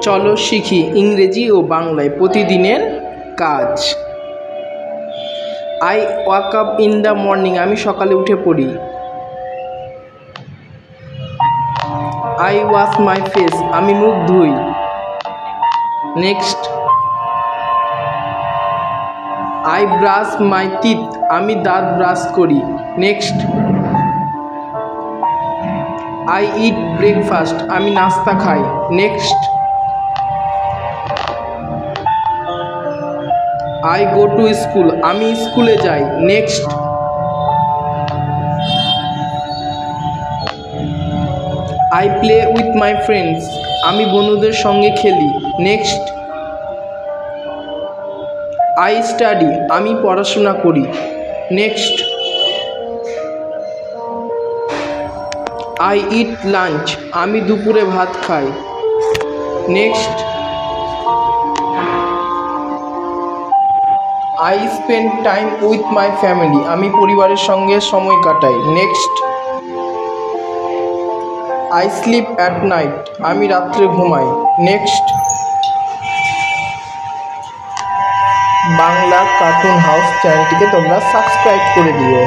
চলো শিখি ইংরেজি ও বাংলায় প্রতিদিনের কাজ। I walk up in the morning, আমি সকালে উঠে পড়ি। আই ওয়াশ মাই ফেস, আমি মুখ ধুই। Next, I brush my teeth, আমি দাঁত ব্রাশ করি। নেক্সট, আই ইট ব্রেকফাস্ট, আমি নাস্তা খাই। Next, I go to school, আমি স্কুলে যাই। Next, I play with my friends, আমি বন্ধুদের সঙ্গে খেলি। নেক্সট, আই স্টাডি, আমি পড়াশোনা করি। নেক্সট, আই ইট লাঞ্চ, আমি দুপুরে ভাত খাই। Next, I spend time with my family, আমি পরিবারের সঙ্গে সময় কাটাই। Next, I sleep at night, আমি রাত্রে ঘুমাই। নেক্সট, বাংলা কার্টুন হাউস চ্যানেলটিকে তোমরা সাবস্ক্রাইব করে দিও।